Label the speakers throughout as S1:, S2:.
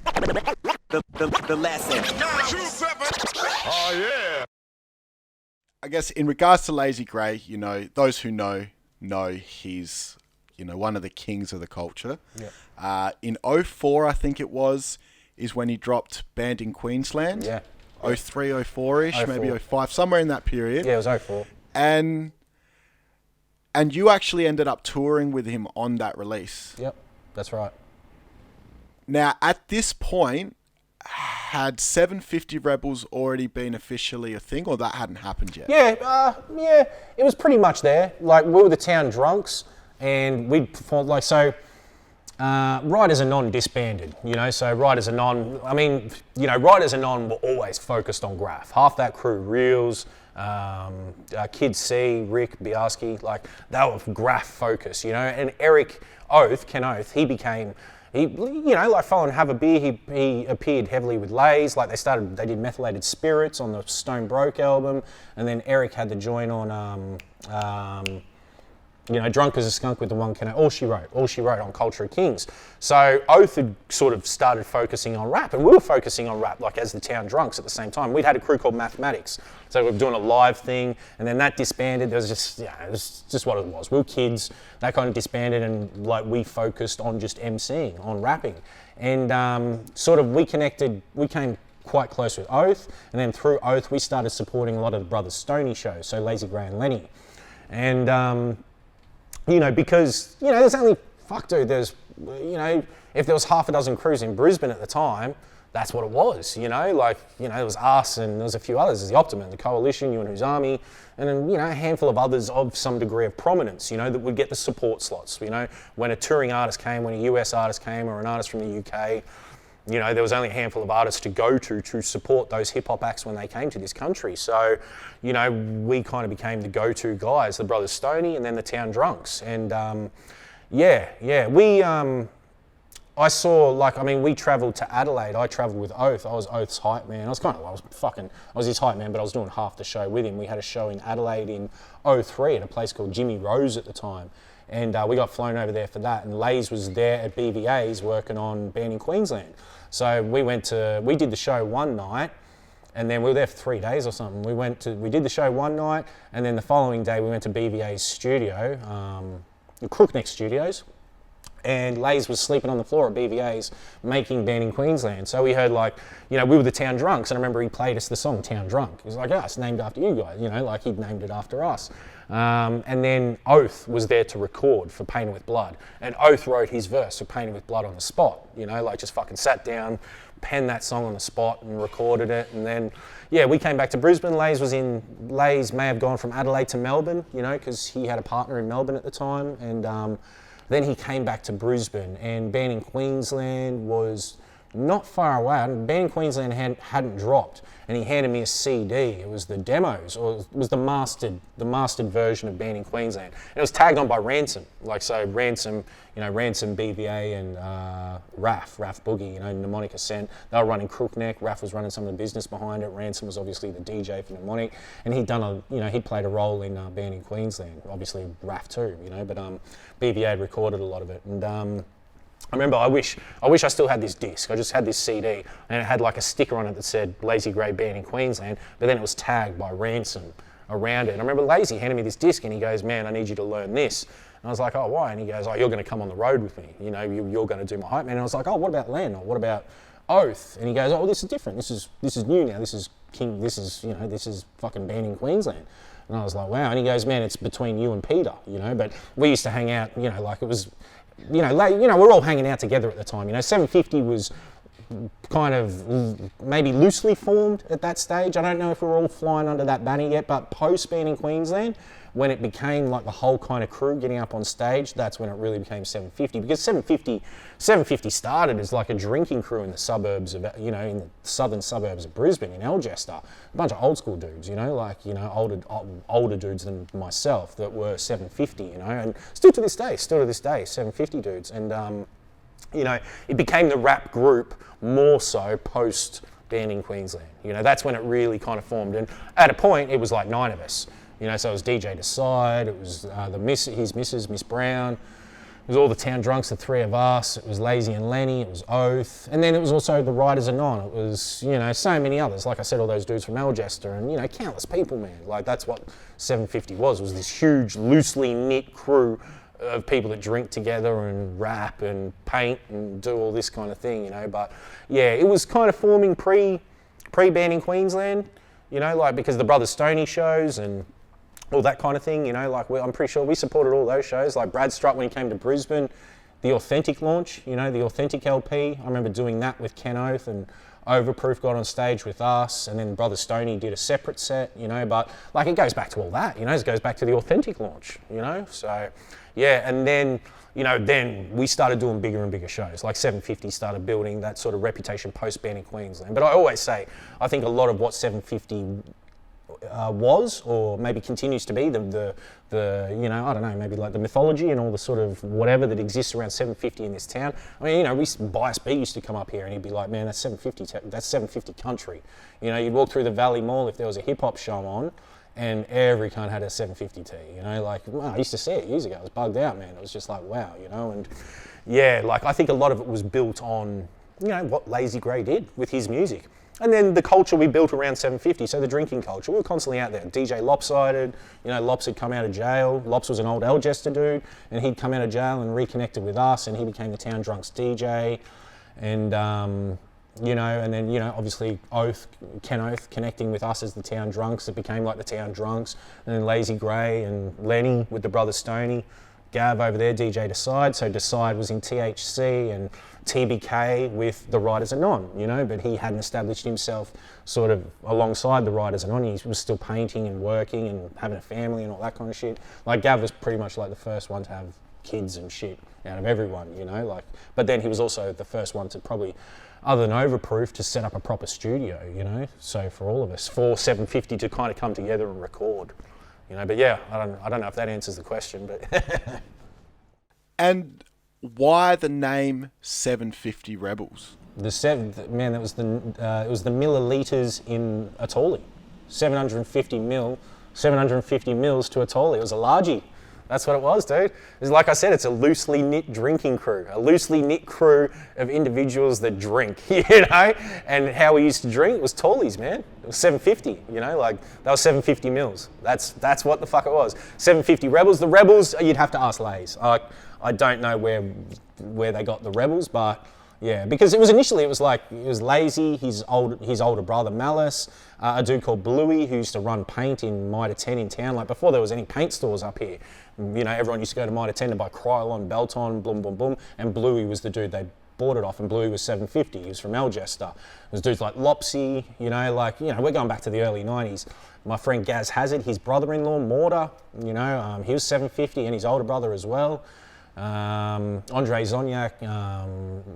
S1: The lesson.
S2: Oh, yeah.
S3: I guess in regards to Lazy Grey, those who know he's, one of the kings of the culture.
S4: Yeah.
S3: In 04, I think it was, is when he dropped Banned in Queensland.
S4: Yeah.
S3: 03, 04-ish, maybe 05, somewhere in that period.
S4: Yeah, it was 04.
S3: And you actually ended up touring with him on that release.
S4: Yep, that's right.
S3: Now, at this point, had 750 Rebels already been officially a thing, or that hadn't happened yet?
S4: Yeah, it was pretty much there. Like, we were the Town Drunks, and we'd perform, Riders Anon disbanded, so Riders Anon, Riders Anon were always focused on graph. Half that crew, Reels, Kid C, Rick, Biarski, they were graph focused, and Eric Ken Oath, he following Have a Beer, he appeared heavily with Lays, they did Methylated Spirits on the Stone Broke album, and then Eric had to join on, Drunk as a Skunk with the One Can All She Wrote on Culture of Kings. So Oath had sort of started focusing on rap, and we were focusing on rap as the Town Drunks at the same time. We'd had a crew called Mathematics, so we were doing a live thing, and then that disbanded. It was just what it was. We were kids, that kind of disbanded, and we focused on just MCing, on rapping. And we came quite close with Oath, and then through Oath we started supporting a lot of the Brothers Stoney shows, so Lazy Grey and Lenny. And because, there's only, if there was half a dozen crews in Brisbane at the time, that's what it was, there was us and there was a few others, there's the Optimum, the Coalition, You and Whose Army, and then, a handful of others of some degree of prominence, that would get the support slots, when a touring artist came, when a US artist came or an artist from the UK, there was only a handful of artists to go to support those hip-hop acts when they came to this country. So, we kind of became the go-to guys, the Brothers Stoney and then the Town Drunks. And, we travelled to Adelaide. I travelled with Oath. I was Oath's hype man. I was his hype man, but I was doing half the show with him. We had a show in Adelaide in 03 at a place called Jimmy Rose at the time. And we got flown over there for that. And Lays was there at BVA's working on Banned in Queensland. So we did the show one night, and then we were there for 3 days or something. We did the show one night, and then the following day we went to BVA's studio, Crookneck Studios, and Lays was sleeping on the floor at BVA's making Banned in Queensland. So we heard we were the Town Drunks, and I remember he played us the song Town Drunk. He was like, it's named after you guys, he'd named it after us. And then Oath was there to record for Painted with Blood. And Oath wrote his verse for Painted with Blood on the spot, just fucking sat down, penned that song on the spot and recorded it. And then, we came back to Brisbane. Lays may have gone from Adelaide to Melbourne, because he had a partner in Melbourne at the time. And then he came back to Brisbane, and Banned in Queensland was not far away. Banned in Queensland hadn't dropped, and he handed me a CD. It was the demos, or it was the mastered version of Banned in Queensland. And it was tagged on by Ransom, Ransom, Ransom, BVA, and Raph Boogie, Mnemonic Ascent. They were running Crookneck. Raph was running some of the business behind it. Ransom was obviously the DJ for Mnemonic, and he'd done he'd played a role in Banned in Queensland. Obviously Raph too, but BVA had recorded a lot of it, and. I remember I wish I still had this disc. I just had this CD, and it had a sticker on it that said Lazy Grey Banned in Queensland, but then it was tagged by Ransom around it. And I remember Lazy handed me this disc, and he goes, "Man, I need you to learn this." And I was like, "Oh, why?" And he goes, "Oh, you're going to come on the road with me. You're going to do my hype man." And I was like, "Oh, what about Len? Or what about Oath?" And he goes, "Oh, well, this is different. This is new now. This is King. This is fucking Banned in Queensland." And I was like, "Wow." And he goes, "Man, it's between you and Peter, But we used to hang out, it was." We're all hanging out together at the time. 750 was kind of maybe loosely formed at that stage. I don't know if we were all flying under that banner yet, but post Banned in Queensland, when it became the whole kind of crew getting up on stage, that's when it really became 750. Because 750 started as a drinking crew in the suburbs of, in the southern suburbs of Brisbane, in Algester. A bunch of old school dudes, older dudes than myself that were 750, and still to this day, 750 dudes. And, it became the rap group more so post Banned in Queensland. That's when it really kind of formed. And at a point, it was 9 of us. So it was DJ Decide, it was his missus, Miss Brown, was all the Town Drunks, the three of us. It was Lazy and Lenny. It was Oath. And then it was also the Riders and Non. It was, you know, so many others. Like I said, all those dudes from Algester and, you know, countless people, man. Like, that's what 750 was this huge, loosely knit crew of people that drink together and rap and paint and do all this kind of thing, you know. But, yeah, it was kind of forming pre-band in Queensland, you know, like because of the Brothers Stoney shows and all that kind of thing, you know, like I'm pretty sure we supported all those shows, like Brad Strutt when he came to Brisbane, the Authentic launch, you know, the Authentic LP. I remember doing that with Ken Oath, and Overproof got on stage with us, and then Brother Stoney did a separate set, you know, but like it goes back to all that, you know, it goes back to the Authentic launch, you know, so yeah, and then, you know, then we started doing bigger and bigger shows, like 750 started building that sort of reputation post-band in Queensland. But I always say, I think a lot of what 750 was, or maybe continues to be, the you know, I don't know, maybe like the mythology and all the sort of whatever that exists around 750 in this town. I mean, you know, Bias B used to come up here and he'd be like, man, that's 750 country. You know, you'd walk through the Valley Mall if there was a hip hop show on, and every cunt had a 750 tee, you know, like, well, I used to see it years ago. I was bugged out, man. It was just like, wow, you know, and yeah, like I think a lot of it was built on, you know, what Lazy Grey did with his music. And then the culture we built around 750, so the drinking culture, we were constantly out there. DJ Lopsided, you know, Lops had come out of jail. Lops was an old Algester dude, and he'd come out of jail and reconnected with us, and he became the Town Drunks DJ. And, you know, and then, you know, obviously Ken Oath connecting with us as the Town Drunks. It became like the Town Drunks. And then Lazy Grey and Lenny with the Brothers Stoney. Gav over there, DJ Decide. So Decide was in THC, and TBK with the Riders and Non, you know, but he hadn't established himself sort of alongside the Riders and Non. He was still painting and working and having a family and all that kind of shit. Like Gav was pretty much like the first one to have kids and shit out of everyone, you know, like, but then he was also the first one to probably, other than Overproof, to set up a proper studio, you know, so for all of us, for 750 to kind of come together and record, you know, but yeah, I don't know if that answers the question, but.
S3: And why the name 750 Rebels?
S4: The seventh, man, it was the milliliters in a Tolly. 750 mils to a Tolly. It was a largie. That's what it was, dude. It's like I said, it's a loosely knit drinking crew, a loosely knit crew of individuals that drink, you know? And how we used to drink was Tollies, man. It was 750, you know? Like, that was 750 mils. That's what the fuck it was. 750 Rebels. The Rebels, you'd have to ask Lays. I don't know where they got the Rebels, but yeah, because it was Lazy, his older brother Malice, a dude called Bluey who used to run paint in Mitre 10 in town. Like before there was any paint stores up here, you know, everyone used to go to Mitre 10 to buy Krylon, Belton, boom, boom, boom, and Bluey was the dude they bought it off, and Bluey was 750. He was from Algester. There's dudes like Lopsy, you know, like, you know, we're going back to the early 90s. My friend Gaz Hazard, his brother-in-law Mortar, you know, he was 750, and his older brother as well. Andre Zoniak,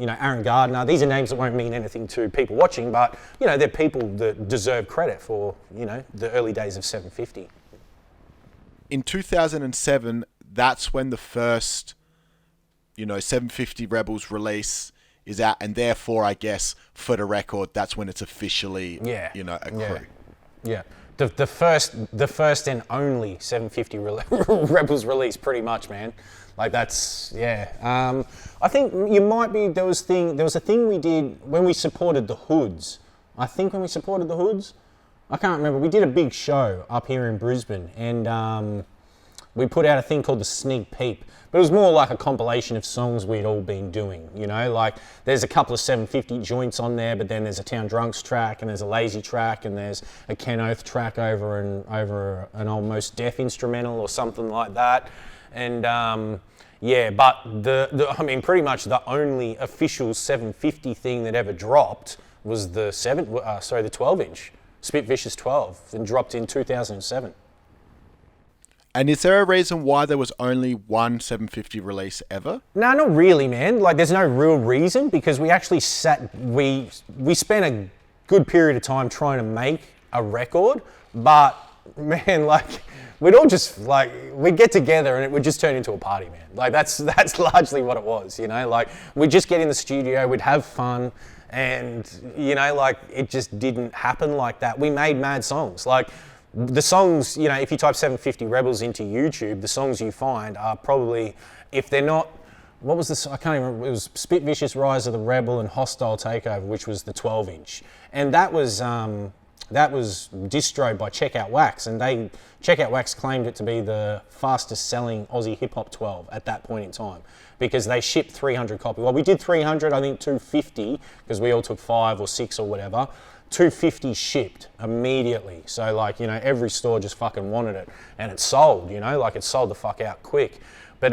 S4: you know, Aaron Gardner. These are names that won't mean anything to people watching, but, you know, they're people that deserve credit for, you know, the early days of 750.
S3: In 2007, that's when the first, you know, 750 Rebels release is out, and therefore, I guess, for the record, that's when it's officially, you know, a crew.
S4: Yeah. The first and only 750 Rebels release, pretty much, man. Like that's, yeah. I think you might be, there was a thing we did when we supported the Hoods. I think when we supported the Hoods, I can't remember. We did a big show up here in Brisbane, and we put out a thing called the Sneak Peep. But it was more like a compilation of songs we'd all been doing, you know? Like, there's a couple of 750 joints on there, but then there's a Town Drunks track, and there's a Lazy track, and there's a Ken Oath track over an Almost Deaf instrumental or something like that. And, yeah, but I mean, pretty much the only official 750 thing that ever dropped was the 12-inch, Spit Vicious 12, and dropped in 2007.
S3: And is there a reason why there was only one 750 release ever?
S4: No, not really, man. Like, there's no real reason, because we actually we spent a good period of time trying to make a record, but, man, like, we'd all just, like, we'd get together and it would just turn into a party, man. Like, that's largely what it was, you know? Like, we'd just get in the studio, we'd have fun, and, you know, like, it just didn't happen like that. We made mad songs. Like, the songs, you know, if you type 750 Rebels into YouTube, the songs you find are probably, if they're not what was this? I can't even remember. It was Spit Vicious, Rise of the Rebel, and Hostile Takeover, which was the 12-inch. And that was distroed by Checkout Wax, and Checkout Wax claimed it to be the fastest selling Aussie hip hop 12 at that point in time, because they shipped 300 copies. Well, we did 300, I think 250, because we all took 5 or 6 or whatever. 250 shipped immediately. So like, every store just fucking wanted it, and it sold, like it sold the fuck out quick. But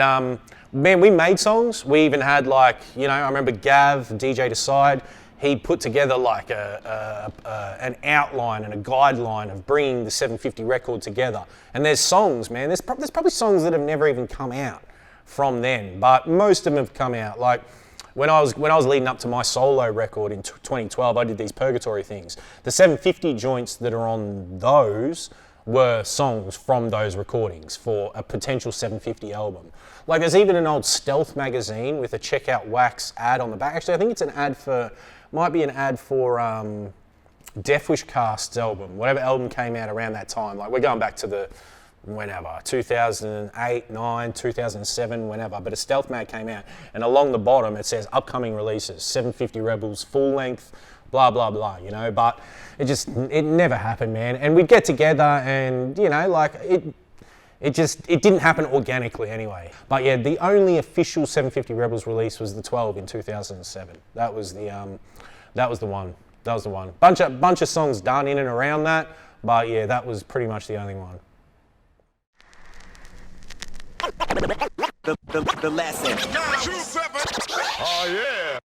S4: man, we made songs. We even had like, I remember Gav, DJ Decide, he put together like an outline and a guideline of bringing the 750 record together. And there's songs, man. There's probably songs that have never even come out from then, but most of them have come out. Like when I was leading up to my solo record in 2012, I did these Purgatory things. The 750 joints that are on those were songs from those recordings for a potential 750 album. Like there's even an old Stealth magazine with a Checkout Wax ad on the back. Actually, I think it's an ad for Death Wish Cast's album, whatever album came out around that time. Like we're going back to the 2008, 9, 2007, whenever. But a Stealth mag came out, and along the bottom it says upcoming releases, 750 Rebels, full length, blah blah blah. But it never happened, man. And we'd get together, and it didn't happen organically anyway. But yeah, the only official 750 Rebels release was the 12 in 2007. That was the one. Bunch of songs done in and around that, but yeah, that was pretty much the only one.
S2: The lesson. 927. Oh yeah.